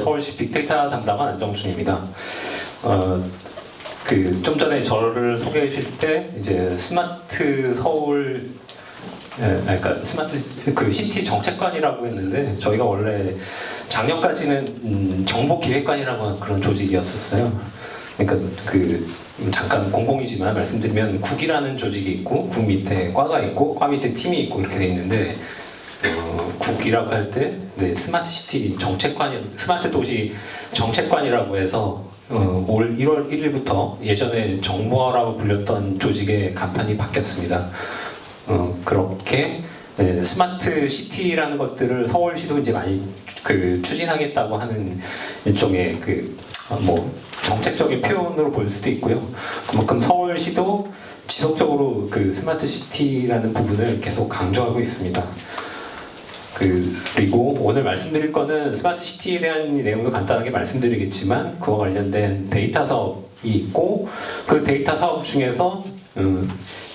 서울시 빅데이터 담당한 안정준입니다. 좀 전에 저를 소개해 주실 때 이제 스마트 서울, 그러니까 스마트 시티 정책관이라고 했는데 저희가 원래 작년까지는 정보기획관이라고 하는 그런 조직이었었어요. 그러니까 잠깐 공공이지만 말씀드리면 국이라는 조직이 있고 국 밑에 과가 있고 과 밑에 팀이 있고 이렇게 돼 있는데 국이라고 할 때 스마트 시티 정책관, 스마트 도시 정책관이라고 해서 올 1월 1일부터 예전에 정보화라고 불렸던 조직의 간판이 바뀌었습니다. 그렇게 스마트 시티라는 것들을 서울시도 이제 많이 추진하겠다고 하는 일종의 정책적인 표현으로 볼 수도 있고요. 그만큼 서울시도 지속적으로 스마트 시티라는 부분을 계속 강조하고 있습니다. 그리고 오늘 말씀드릴 거는 스마트 시티에 대한 내용도 간단하게 말씀드리겠지만 그와 관련된 데이터 사업이 있고 그 데이터 사업 중에서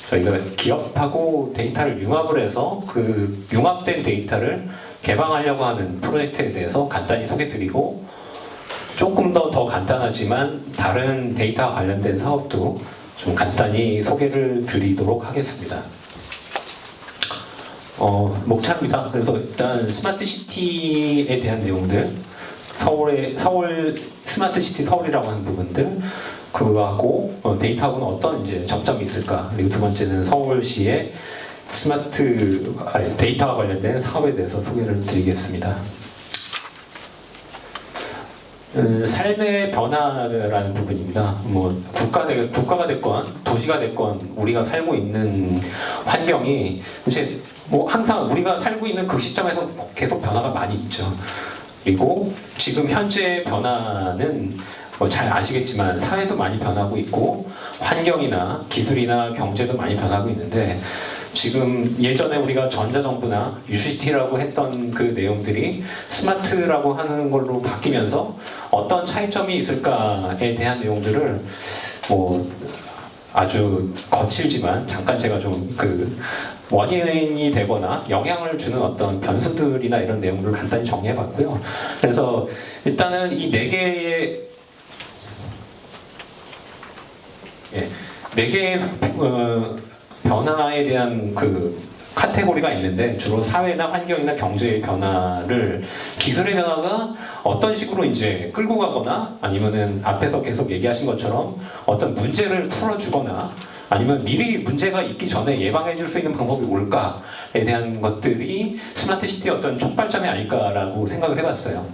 저희가 기업하고 데이터를 융합을 해서 융합된 데이터를 개방하려고 하는 프로젝트에 대해서 간단히 소개드리고 조금 더 간단하지만 다른 데이터와 관련된 사업도 좀 간단히 소개를 드리도록 하겠습니다. 목차입니다. 그래서 일단 스마트 시티에 대한 내용들, 서울 스마트 시티 서울이라고 하는 부분들, 그거하고 데이터하고는 어떤 이제 접점이 있을까? 그리고 두 번째는 서울시의 데이터와 관련된 사업에 대해서 소개를 드리겠습니다. 삶의 변화라는 부분입니다. 국가가 됐건 도시가 됐건 우리가 살고 있는 환경이 이제 항상 우리가 살고 있는 그 시점에서 계속 변화가 많이 있죠. 그리고 지금 현재 변화는 잘 아시겠지만 사회도 많이 변하고 있고 환경이나 기술이나 경제도 많이 변하고 있는데 지금 예전에 우리가 전자정부나 UCT라고 했던 그 내용들이 스마트라고 하는 걸로 바뀌면서 어떤 차이점이 있을까에 대한 내용들을 아주 거칠지만 잠깐 제가 좀 원인이 되거나 영향을 주는 어떤 변수들이나 이런 내용들을 간단히 정리해봤고요. 그래서 일단은 이 네 개의 변화에 대한 카테고리가 있는데 주로 사회나 환경이나 경제의 변화를 기술의 변화가 어떤 식으로 이제 끌고 가거나 아니면은 앞에서 계속 얘기하신 것처럼 어떤 문제를 풀어주거나 아니면 미리 문제가 있기 전에 예방해 줄 수 있는 방법이 뭘까에 대한 것들이 스마트 시티의 어떤 촉발점이 아닐까라고 생각을 해봤어요.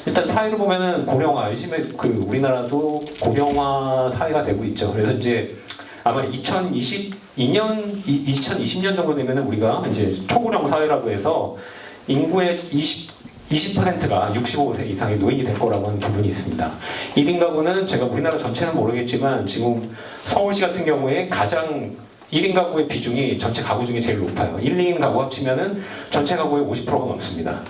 일단 사회를 보면은 고령화, 요즘에 우리나라도 고령화 사회가 되고 있죠. 그래서 이제 아마 2020년 정도 되면은 우리가 이제 초고령 사회라고 해서 인구의 20%가 65세 이상의 노인이 될 거라고 하는 부분이 있습니다. 1인 가구는 제가 우리나라 전체는 모르겠지만 지금 서울시 같은 경우에 가장 1인 가구의 비중이 전체 가구 중에 제일 높아요. 1, 2인 가구 합치면은 전체 가구의 50%가 넘습니다.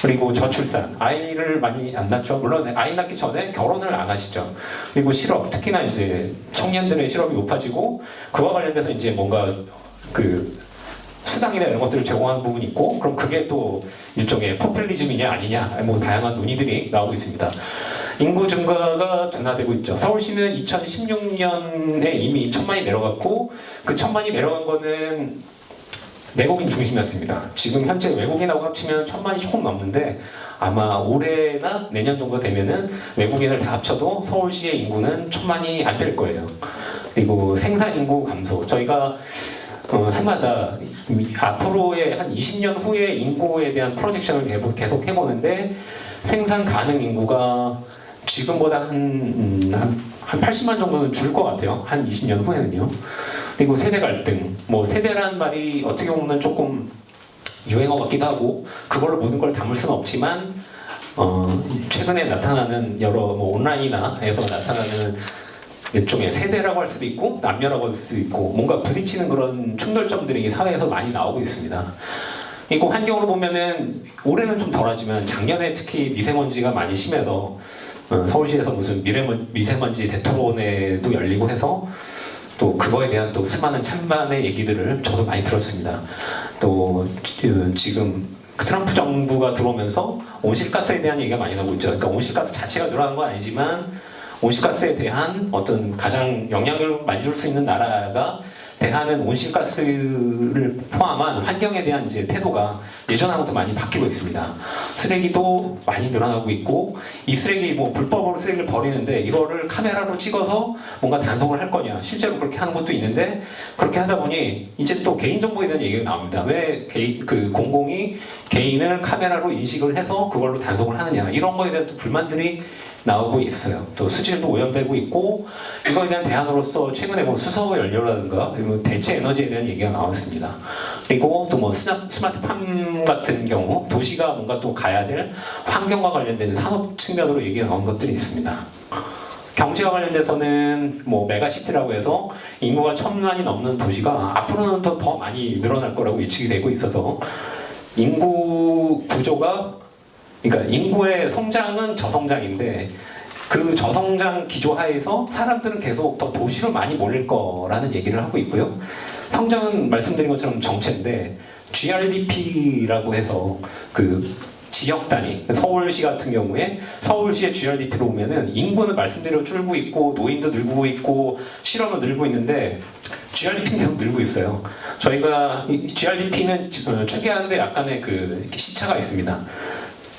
그리고 저출산, 아이를 많이 안 낳죠. 물론 아이 낳기 전에 결혼을 안 하시죠. 그리고 실업, 특히나 이제 청년들의 실업이 높아지고 그와 관련돼서 이제 뭔가 수당이나 이런 것들을 제공하는 부분이 있고 그럼 그게 또 일종의 포퓰리즘이냐 아니냐 다양한 논의들이 나오고 있습니다. 인구 증가가 둔화되고 있죠. 서울시는 2016년에 이미 1000만이 내려갔고 그 1000만이 내려간 거는 내국인 중심이었습니다. 지금 현재 외국인하고 합치면 1000만이 조금 넘는데 아마 올해나 내년 정도 되면은 외국인을 다 합쳐도 서울시의 인구는 1000만이 안 될 거예요. 그리고 생산 인구 감소, 저희가 해마다 앞으로의 한 20년 후의 인구에 대한 프로젝션을 계속 해보는데 생산 가능 인구가 지금보다 한 80만 정도는 줄 것 같아요. 한 20년 후에는요. 그리고 세대 갈등, 세대라는 말이 어떻게 보면 조금 유행어 같기도 하고 그걸로 모든 걸 담을 수는 없지만 최근에 나타나는 여러 온라인이나에서 나타나는 일종의 세대라고 할 수도 있고 남녀라고 할 수도 있고 뭔가 부딪히는 그런 충돌점들이 사회에서 많이 나오고 있습니다. 그리고 환경으로 보면은 올해는 좀 덜하지만 작년에 특히 미세먼지가 많이 심해서 서울시에서 무슨 미세먼지 대토론회도 열리고 해서 또 그거에 대한 또 수많은 찬반의 얘기들을 저도 많이 들었습니다. 또 지금 트럼프 정부가 들어오면서 온실가스에 대한 얘기가 많이 나오고 있죠. 그러니까 온실가스 자체가 늘어난 건 아니지만 온실가스에 대한 어떤 가장 영향을 많이 줄 수 있는 나라가 대하는 온실가스를 포함한 환경에 대한 이제 태도가 예전하고도 많이 바뀌고 있습니다. 쓰레기도 많이 늘어나고 있고, 이 쓰레기 뭐 불법으로 쓰레기를 버리는데 이거를 카메라로 찍어서 뭔가 단속을 할 거냐, 실제로 그렇게 하는 것도 있는데, 그렇게 하다 보니 이제 또 개인정보에 대한 얘기가 나옵니다. 왜 공공이 개인을 카메라로 인식을 해서 그걸로 단속을 하느냐, 이런 거에 대한 또 불만들이 나오고 있어요. 또 수질도 오염되고 있고, 이거에 대한 대안으로서 최근에 뭐 수소 연료라든가 대체 에너지에 대한 얘기가 나왔습니다. 그리고 또 뭐 스마트팜 같은 경우 도시가 뭔가 또 가야 될 환경과 관련된 산업 측면으로 얘기가 나온 것들이 있습니다. 경제와 관련돼서는 뭐 메가시티라고 해서 인구가 1,000만이 넘는 도시가 앞으로는 더 많이 늘어날 거라고 예측이 되고 있어서 인구 구조가, 그러니까 인구의 성장은 저성장인데 그 저성장 기조 하에서 사람들은 계속 더 도시로 많이 몰릴 거라는 얘기를 하고 있고요. 성장은 말씀드린 것처럼 정체인데 GRDP라고 해서 그 지역 단위, 서울시 같은 경우에 서울시의 GRDP로 보면은 인구는 말씀대로 줄고 있고 노인도 늘고 있고 실업은 늘고 있는데 GRDP는 계속 늘고 있어요. 저희가 GRDP는 추계하는데 약간의 그 시차가 있습니다.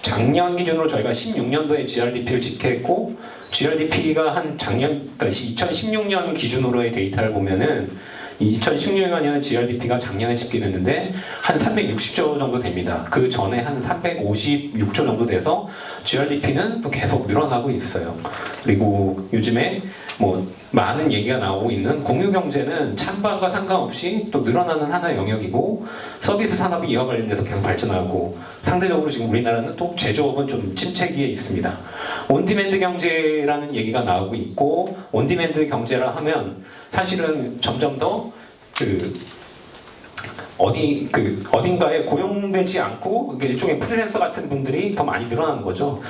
작년 기준으로 저희가 16년도에 GRDP를 집계했고, GRDP가 한 작년, 그러니까 2016년 기준으로의 데이터를 보면은 2016년에는 GRDP가 작년에 집계됐는데 한 360조 정도 됩니다. 그 전에 한 356조 정도 돼서 GRDP는 또 계속 늘어나고 있어요. 그리고 요즘에 뭐 많은 얘기가 나오고 있는 공유경제는 찬반과 상관없이 또 늘어나는 하나의 영역이고, 서비스 산업이 이와 관련돼서 계속 발전하고, 상대적으로 지금 우리나라는 또 제조업은 좀 침체기에 있습니다. 온디맨드 경제라는 얘기가 나오고 있고, 온디맨드 경제라 하면 사실은 점점 더 어딘가에 고용되지 않고 일종의 프리랜서 같은 분들이 더 많이 늘어나는 거죠.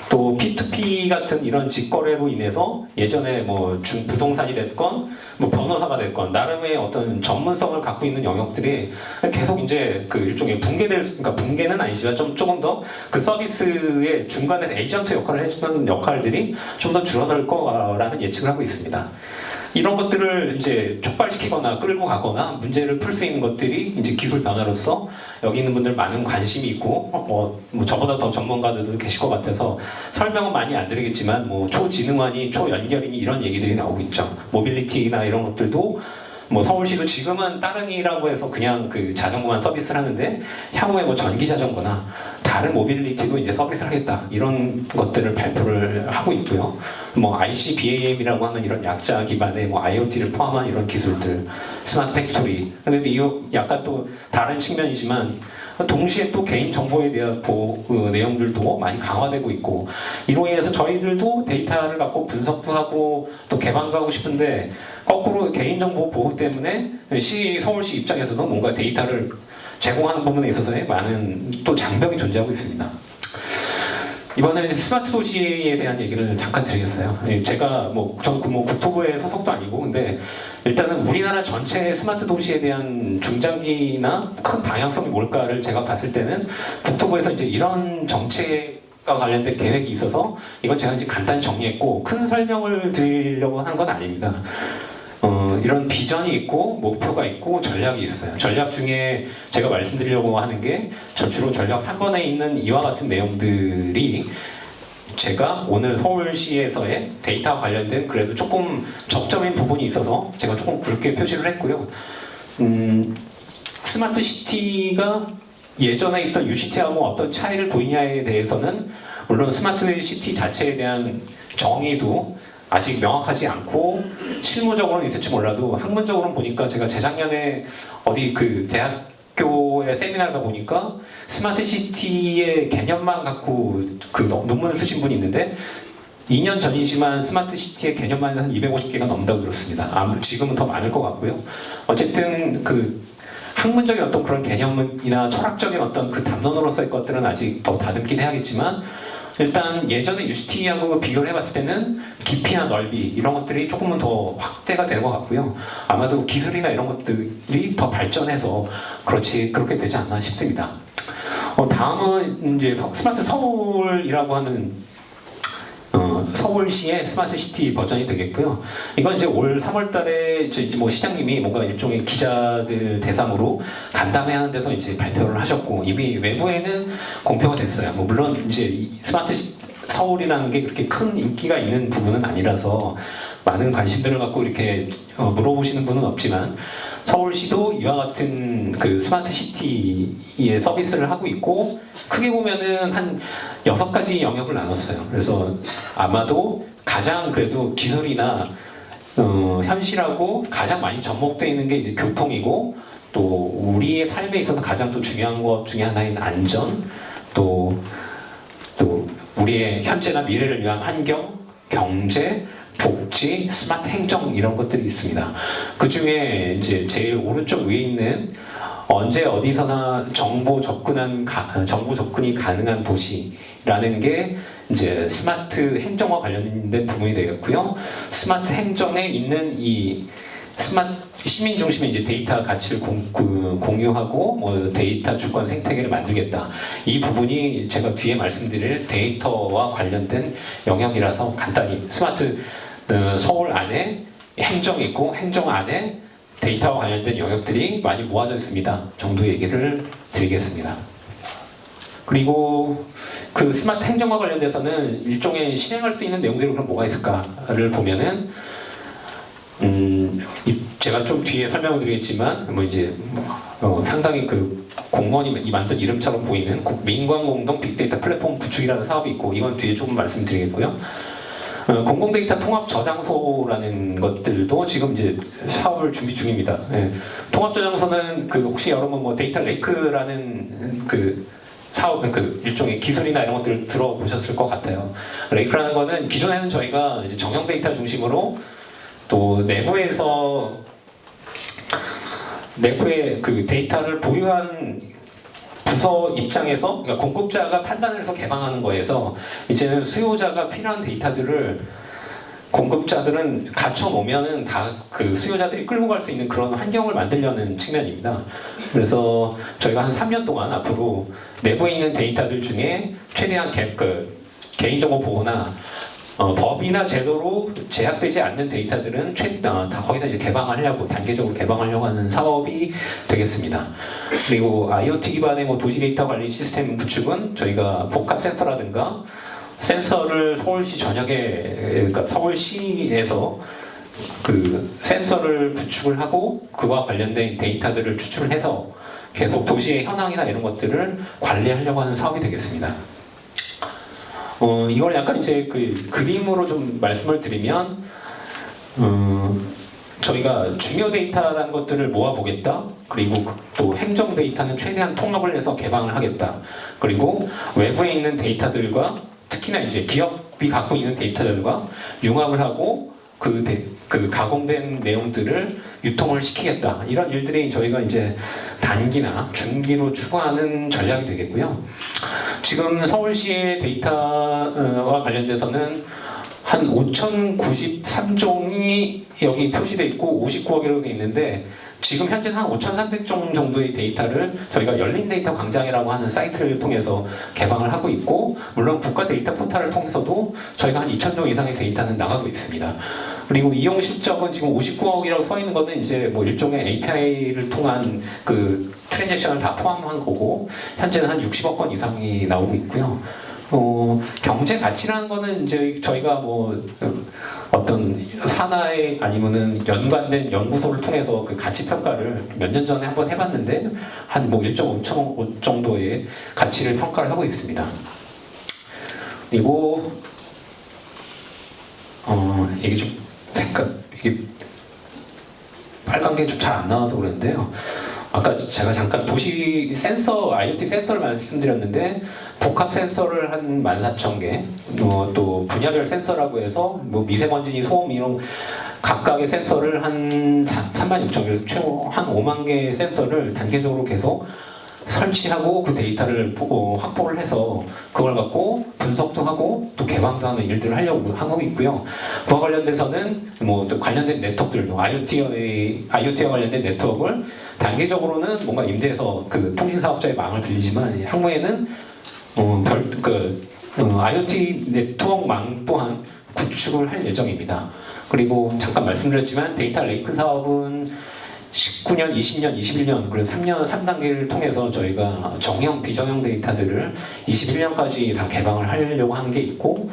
또 P2P 같은 이런 직거래로 인해서 예전에 뭐 부동산이 됐건 뭐 변호사가 됐건 나름의 어떤 전문성을 갖고 있는 영역들이 계속 이제 그 일종의 그러니까 붕괴는 아니지만 조금 더 그 서비스의 중간에 에이전트 역할을 해주는 역할들이 좀 더 줄어들 거라는 예측을 하고 있습니다. 이런 것들을 이제 촉발시키거나 끌고 가거나 문제를 풀 수 있는 것들이 이제 기술 변화로서 여기 있는 분들 많은 관심이 있고, 뭐 저보다 더 전문가들도 계실 것 같아서 설명은 많이 안 드리겠지만, 뭐 초지능화니 초연결이니 이런 얘기들이 나오고 있죠. 모빌리티나 이런 것들도 뭐 서울시도 지금은 따릉이라고 해서 그냥 그 자전거만 서비스를 하는데 향후에 뭐 전기 자전거나 다른 모빌리티도 이제 서비스를 하겠다, 이런 것들을 발표를 하고 있고요. 뭐 ICBAM이라고 하는 이런 약자 기반의 뭐 IoT를 포함한 이런 기술들, 스마트 팩토리. 근데 이 약간 또 다른 측면이지만 동시에 또 개인 정보에 대한 내용들도 많이 강화되고 있고, 이로 인해서 저희들도 데이터를 갖고 분석도 하고 또 개방도 하고 싶은데 거꾸로 개인정보 보호 때문에 서울시 입장에서도 뭔가 데이터를 제공하는 부분에 있어서의 많은 또 장벽이 존재하고 있습니다. 이번에는 스마트 도시에 대한 얘기를 잠깐 드리겠어요. 제가 전 국토부의 소속도 아니고, 근데 일단은 우리나라 전체의 스마트 도시에 대한 중장기나 큰 방향성이 뭘까를 제가 봤을 때는 국토부에서 이제 이런 정책과 관련된 계획이 있어서 이건 제가 이제 간단히 정리했고 큰 설명을 드리려고 한 건 아닙니다. 이런 비전이 있고 목표가 있고 전략이 있어요. 전략 중에 제가 말씀드리려고 하는 게 주로 전략 3번에 있는 이와 같은 내용들이 제가 오늘 서울시에서의 데이터와 관련된 그래도 조금 접점인 부분이 있어서 제가 조금 굵게 표시를 했고요. 스마트 시티가 예전에 있던 UCT하고 어떤 차이를 보이냐에 대해서는 물론 스마트 시티 자체에 대한 정의도 아직 명확하지 않고 실무적으로는 있을지 몰라도 학문적으로는 보니까 제가 재작년에 어디 그 대학교의 세미나를 가보니까 스마트 시티의 개념만 갖고 그 논문을 쓰신 분이 있는데 2년 전이지만 스마트 시티의 개념만 한 250개가 넘는다고 들었습니다. 지금은 더 많을 것 같고요. 어쨌든 그 학문적인 어떤 그런 개념이나 철학적인 어떤 그 담론으로서의 것들은 아직 더 다듬긴 해야겠지만, 일단 예전에 UCT하고 비교를 해봤을 때는 깊이나 넓이 이런 것들이 조금은 더 확대가 되는 것 같고요. 아마도 기술이나 이런 것들이 더 발전해서 그렇게 되지 않나 싶습니다. 다음은 이제 스마트 서울이라고 하는 서울시의 스마트 시티 버전이 되겠고요. 이건 이제 올 3월달에 뭐 시장님이 뭔가 일종의 기자들 대상으로 간담회하는 데서 이제 발표를 하셨고 이미 외부에는 공표가 됐어요. 뭐 물론 이제 이 스마트 서울이라는 게 그렇게 큰 인기가 있는 부분은 아니라서 많은 관심들을 갖고 이렇게 물어보시는 분은 없지만 서울시도 이와 같은 그 스마트 시티의 서비스를 하고 있고 크게 보면은 한 6가지 영역을 나눴어요. 그래서 아마도 가장 그래도 기술이나 현실하고 가장 많이 접목되어 있는 게 이제 교통이고 또 우리의 삶에 있어서 가장 또 중요한 것 중에 하나인 안전 또 우리의 현재나 미래를 위한 환경, 경제, 복지, 스마트 행정 이런 것들이 있습니다. 그 중에 이제 제일 오른쪽 위에 있는 언제 어디서나 정보 접근이 가능한 도시라는 게 이제 스마트 행정과 관련된 부분이 되겠고요. 스마트 행정에 있는 이 스마트 시민 중심의 이제 데이터 가치를 공유하고 뭐 데이터 주권 생태계를 만들겠다. 이 부분이 제가 뒤에 말씀드릴 데이터와 관련된 영역이라서 간단히 스마트 서울 안에 행정이 있고 행정 안에 데이터와 관련된 영역들이 많이 모아져 있습니다. 정도 얘기를 드리겠습니다. 그리고 그 스마트 행정과 관련돼서는 일종의 실행할 수 있는 내용들이 그럼 뭐가 있을까를 보면은 제가 좀 뒤에 설명을 드리겠지만 뭐 이제 상당히 그 공무원이 만든 이름처럼 보이는 민관공동 빅데이터 플랫폼 구축이라는 사업이 있고 이건 뒤에 조금 말씀드리겠고요. 공공데이터 통합 저장소라는 것들도 지금 이제 사업을 준비 중입니다. 예. 통합 저장소는 그 혹시 여러분 뭐 데이터 레이크라는 그 사업 그 일종의 기술이나 이런 것들을 들어보셨을 것 같아요. 레이크라는 거는 기존에는 저희가 이제 정형 데이터 중심으로 또 내부에 그 데이터를 보유한 부서 입장에서 그러니까 공급자가 판단을 해서 개방하는 거에서 이제는 수요자가 필요한 데이터들을 공급자들은 갖춰 놓으면은 다 그 수요자들이 끌고 갈 수 있는 그런 환경을 만들려는 측면입니다. 그래서 저희가 한 3년 동안 앞으로 내부에 있는 데이터들 중에 최대한 개인정보 보호나 법이나 제도로 제약되지 않는 데이터들은 다 거의 다 이제 개방하려고 단계적으로 개방하려고 하는 사업이 되겠습니다. 그리고 IoT 기반의 뭐 도시 데이터 관리 시스템 구축은 저희가 복합 센서라든가 센서를 서울시 그러니까 서울시에서 그 센서를 구축을 하고 그와 관련된 데이터들을 추출을 해서 계속 도시의 현황이나 이런 것들을 관리하려고 하는 사업이 되겠습니다. 이걸 약간 이제 그 그림으로 좀 말씀을 드리면, 저희가 중요 데이터라는 것들을 모아보겠다. 그리고 또 행정 데이터는 최대한 통합을 해서 개방을 하겠다. 그리고 외부에 있는 데이터들과 특히나 이제 기업이 갖고 있는 데이터들과 융합을 하고 그 가공된 내용들을 유통을 시키겠다. 이런 일들이 저희가 이제 단기나 중기로 추구하는 전략이 되겠고요. 지금 서울시의 데이터와 관련돼서는 한 5,093종이 여기 표시되어 있고 59억이라고 되어 있는데 지금 현재 한 5,300종 정도의 데이터를 저희가 열린 데이터 광장이라고 하는 사이트를 통해서 개방을 하고 있고 물론 국가 데이터 포털을 통해서도 저희가 한 2,000종 이상의 데이터는 나가고 있습니다. 그리고 이용 실적은 지금 59억이라고 써 있는 거는 이제 뭐 일종의 API를 통한 그 트랜잭션을 다 포함한 거고 현재는 한 60억 건 이상이 나오고 있고요. 경제 가치라는 거는 이제 저희가 뭐 어떤 산하의 아니면은 연관된 연구소를 통해서 그 가치 평가를 몇 년 전에 한번 해봤는데 한 뭐 1.5억 정도의 가치를 평가를 하고 있습니다. 그리고 이게 좀 이게 빨간 게 좀 잘 안 나와서 그랬는데요. 아까 제가 잠깐 도시 센서, IoT 센서를 말씀드렸는데 복합 센서를 한 14,000개, 또 분야별 센서라고 해서 뭐 미세먼지, 소음 이런 각각의 센서를 한 36,000개, 최고 한 5만 개의 센서를 단계적으로 계속 설치하고 그 데이터를 확보를 해서 그걸 갖고 분석도 하고 또 개방도 하는 일들을 하려고 하고 있고요. 그와 관련돼서는 뭐 또 관련된 네트워크들도 IoT와 관련된 네트워크를 단기적으로는 뭔가 임대해서 그 통신사업자의 망을 빌리지만 향후에는 IoT 네트워크망 또한 구축을 할 예정입니다. 그리고 잠깐 말씀드렸지만 데이터 레이크 사업은 19년, 20년, 21년 그래서 3년 3단계를 통해서 저희가 정형, 비정형 데이터들을 21년까지 다 개방을 하려고 하는 게 있고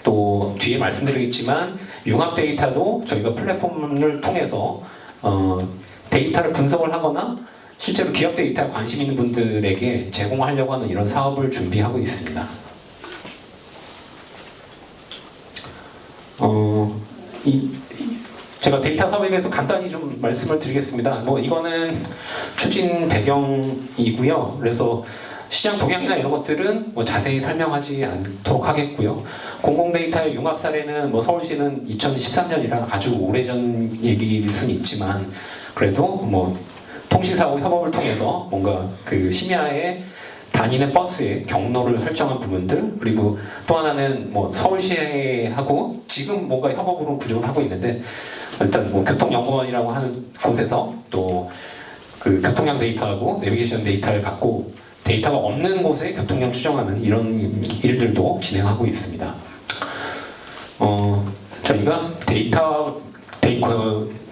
또 뒤에 말씀드리겠지만 융합 데이터도 저희가 플랫폼을 통해서 데이터를 분석을 하거나 실제로 기업 데이터에 관심 있는 분들에게 제공하려고 하는 이런 사업을 준비하고 있습니다. 제가 데이터 사업에 대해서 간단히 좀 말씀을 드리겠습니다. 뭐 이거는 추진 배경이고요. 그래서 시장 동향이나 이런 것들은 뭐 자세히 설명하지 않도록 하겠고요. 공공 데이터의 융합 사례는 뭐 서울시는 2013년이라 아주 오래전 얘기일 수는 있지만 그래도 뭐 통신사하고 협업을 통해서 뭔가 그 심야에 다니는 버스의 경로를 설정한 부분들 그리고 또 하나는 뭐 서울시하고 지금 뭔가 협업으로 구조를 하고 있는데 일단 뭐 교통연구원이라고 하는 곳에서 또 그 교통량 데이터하고 내비게이션 데이터를 갖고 데이터가 없는 곳에 교통량 추정하는 이런 일들도 진행하고 있습니다. 저희가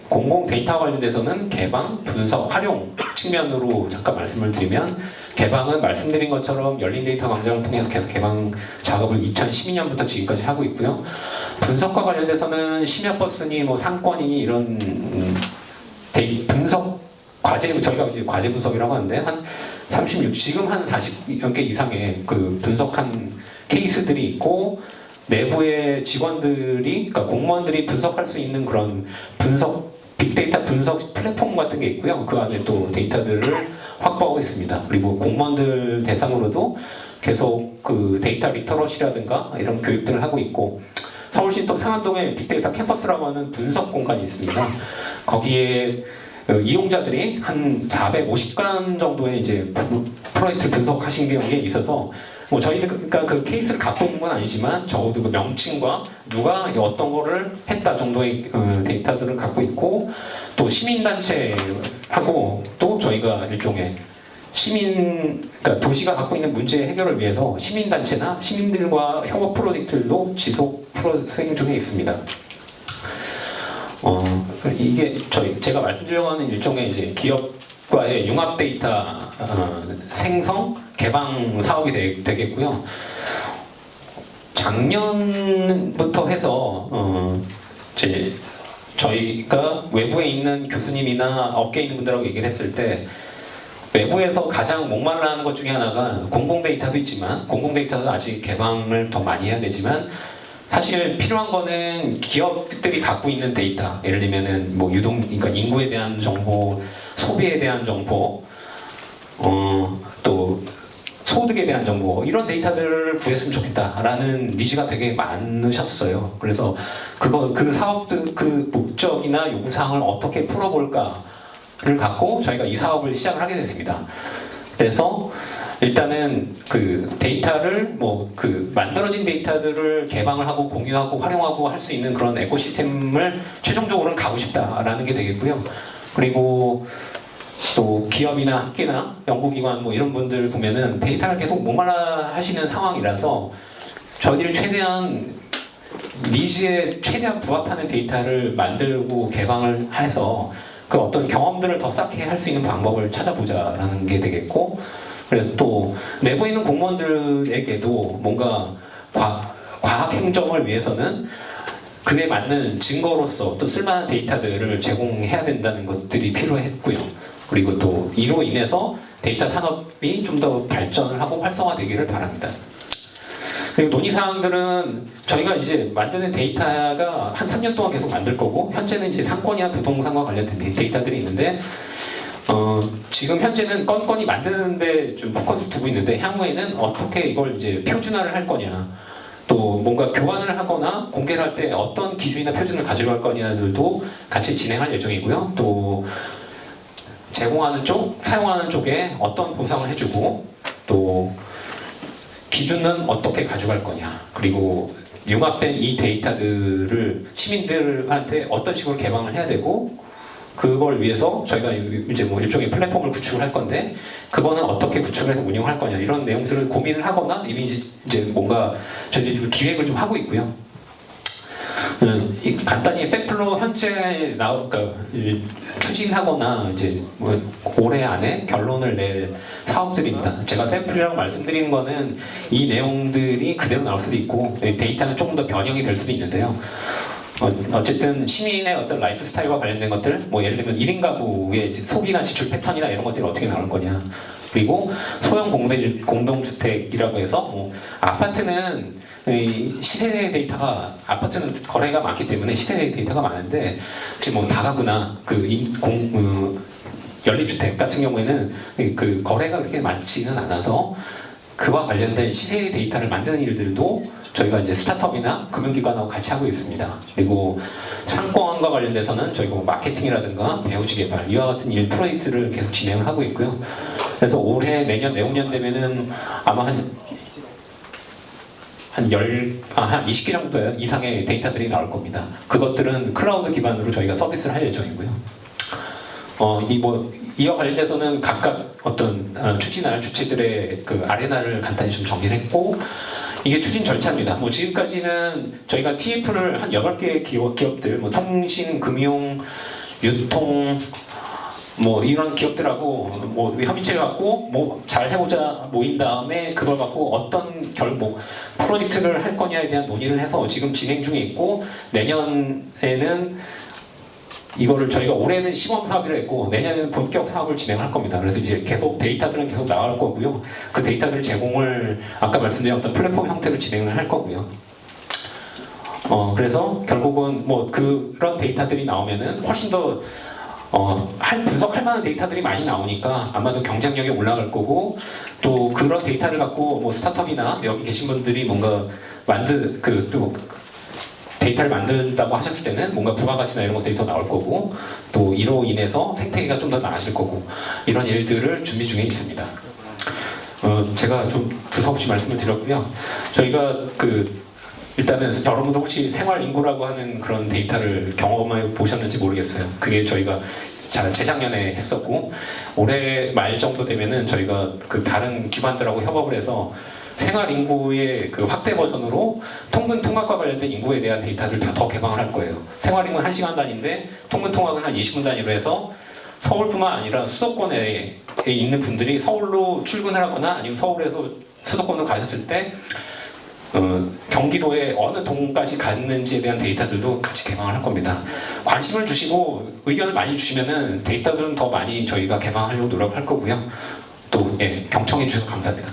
공공 데이터 관련돼서는 개방, 분석, 활용 측면으로 잠깐 말씀을 드리면 개방은 말씀드린 것처럼 열린 데이터 광장을 통해서 계속 개방 작업을 2012년부터 지금까지 하고 있고요. 분석과 관련돼서는 심야버스니 뭐 상권이니 이런 분석 과제 저희가 이제 과제 분석이라고 하는데 한 36 지금 한 40여 개 이상의 그 분석한 케이스들이 있고 내부의 직원들이 그러니까 공무원들이 분석할 수 있는 그런 빅데이터 분석 플랫폼 같은 게 있고요. 그 안에 또 데이터들을 확보하고 있습니다. 그리고 공무원들 대상으로도 계속 그 데이터 리터러시라든가 이런 교육들을 하고 있고 서울시 또 상암동에 빅데이터 캠퍼스라고 하는 분석 공간이 있습니다. 거기에 이용자들이 한 450건 정도의 이제 프로젝트 분석하신 게 있어서 뭐 저희가 그러니까 그 케이스를 갖고 있는 건 아니지만 적어도 그 명칭과 누가 어떤 거를 했다 정도의 데이터들을 갖고 있고 또 시민단체하고 또 저희가 일종의 그러니까 도시가 갖고 있는 문제 해결을 위해서 시민단체나 시민들과 협업 프로젝트들도 지속 수행 중에 있습니다. 이게 제가 말씀드리려고 하는 일종의 이제 기업과의 융합 데이터 생성, 개방 사업이 되겠고요. 작년부터 해서 저희가 외부에 있는 교수님이나 업계에 있는 분들하고 얘기를 했을 때 외부에서 가장 목말라하는 것 중에 하나가 공공 데이터도 있지만 공공 데이터도 아직 개방을 더 많이 해야 되지만 사실 필요한 거는 기업들이 갖고 있는 데이터 예를 들면은 뭐 그러니까 인구에 대한 정보, 소비에 대한 정보, 또 소득에 대한 정보 이런 데이터들을 구했으면 좋겠다라는 니즈가 되게 많으셨어요. 그래서 그 사업들 그 목적이나 요구사항을 어떻게 풀어볼까를 갖고 저희가 이 사업을 시작을 하게 됐습니다. 그래서 일단은 그 데이터를 만들어진 데이터들을 개방을 하고 공유하고 활용하고 할 수 있는 그런 에코시스템을 최종적으로는 가고 싶다라는 게 되겠고요. 그리고 또 기업이나 학계나 연구기관 뭐 이런 분들 보면은 데이터를 계속 목말라 하시는 상황이라서 저희들이 최대한 니즈에 최대한 부합하는 데이터를 만들고 개방을 해서 그 어떤 경험들을 더 쌓게 할 수 있는 방법을 찾아보자라는 게 되겠고 그래서 또 내부에 있는 공무원들에게도 뭔가 과학 행정을 위해서는 그에 맞는 증거로서 또 쓸만한 데이터들을 제공해야 된다는 것들이 필요했고요. 그리고 또 이로 인해서 데이터 산업이 좀 더 발전을 하고 활성화되기를 바랍니다. 그리고 논의사항들은 저희가 이제 만드는 데이터가 한 3년 동안 계속 만들 거고 현재는 이제 상권이나 부동산과 관련된 데이터들이 있는데 지금 현재는 건건이 만드는데 좀 포커스 두고 있는데 향후에는 어떻게 이걸 이제 표준화를 할 거냐 또 뭔가 교환을 하거나 공개를 할 때 어떤 기준이나 표준을 가져갈 거냐들도 같이 진행할 예정이고요. 또 제공하는 쪽, 사용하는 쪽에 어떤 보상을 해주고 또 기준은 어떻게 가져갈 거냐 그리고 융합된 이 데이터들을 시민들한테 어떤 식으로 개방을 해야 되고 그걸 위해서 저희가 이제 뭐 일종의 플랫폼을 구축을 할 건데 그거는 어떻게 구축을 해서 운영할 거냐 이런 내용들을 고민을 하거나 이미 이제 뭔가 저희들이 기획을 좀 하고 있고요. 간단히 샘플로 현재 그러니까 추진하거나 이제 뭐 올해 안에 결론을 낼 사업들입니다. 제가 샘플이라고 말씀드리는 거는 이 내용들이 그대로 나올 수도 있고 데이터는 조금 더 변형이 될 수도 있는데요. 어쨌든 시민의 어떤 라이프 스타일과 관련된 것들, 뭐 예를 들면 1인 가구의 소비나 지출 패턴이나 이런 것들이 어떻게 나올 거냐. 그리고 소형 공동주택이라고 해서 뭐 아파트는 시세 데이터가 아파트는 거래가 많기 때문에 시세 데이터가 많은데 지금 뭐 다가구나 연립주택 같은 경우에는 그 거래가 그렇게 많지는 않아서 그와 관련된 시세 데이터를 만드는 일들도 저희가 이제 스타트업이나 금융기관하고 같이 하고 있습니다. 그리고 상권과 관련돼서는 저희가 뭐 마케팅이라든가 배우지 개발 이와 같은 일 프로젝트를 계속 진행을 하고 있고요. 그래서 올해, 내년, 내후년 되면은 아마 한 20개 정도 이상의 데이터들이 나올 겁니다. 그것들은 클라우드 기반으로 저희가 서비스를 할 예정이고요. 이와 관련돼서는 각각 어떤 추진할 주체들의 그 아레나를 간단히 좀 정리를 했고 이게 추진 절차입니다. 뭐 지금까지는 저희가 TF를 한 8개의 기업들, 뭐 통신, 금융, 유통, 뭐 이런 기업들하고 뭐 협의체 갖고 뭐 잘 해보자 모인 다음에 그걸 갖고 어떤 프로젝트를 할 거냐에 대한 논의를 해서 지금 진행 중에 있고 내년에는 이거를 저희가 올해는 시범 사업이라 했고 내년에는 본격 사업을 진행할 겁니다. 그래서 이제 계속 데이터들은 계속 나갈 거고요. 그 데이터들 제공을 아까 말씀드린 어떤 플랫폼 형태로 진행을 할 거고요. 그래서 결국은 뭐 그런 데이터들이 나오면은 훨씬 더 분석할 만한 데이터들이 많이 나오니까 아마도 경쟁력이 올라갈 거고 또 그런 데이터를 갖고 뭐 스타트업이나 여기 계신 분들이 뭔가 데이터를 만든다고 하셨을 때는 뭔가 부가가치나 이런 것들이 더 나올 거고 또 이로 인해서 생태계가 좀 더 나아질 거고 이런 일들을 준비 중에 있습니다. 제가 좀 두서없이 말씀을 드렸고요. 저희가 일단은 여러분도 혹시 생활인구라고 하는 그런 데이터를 경험해 보셨는지 모르겠어요. 그게 저희가 재작년에 했었고 올해 말 정도 되면은 저희가 다른 기관들하고 협업을 해서 생활인구의 확대 버전으로 통근 통학과 관련된 인구에 대한 데이터를 다 더 개방을 할 거예요. 생활인구는 1시간 단위인데 통근 통학은 한 20분 단위로 해서 서울뿐만 아니라 수도권에 있는 분들이 서울로 출근을 하거나 아니면 서울에서 수도권으로 가셨을 때 경기도의 어느 동까지 갔는지에 대한 데이터들도 같이 개방을 할 겁니다. 관심을 주시고 의견을 많이 주시면은 데이터들은 더 많이 저희가 개방하려고 노력할 거고요. 또 경청해 주셔서 감사합니다.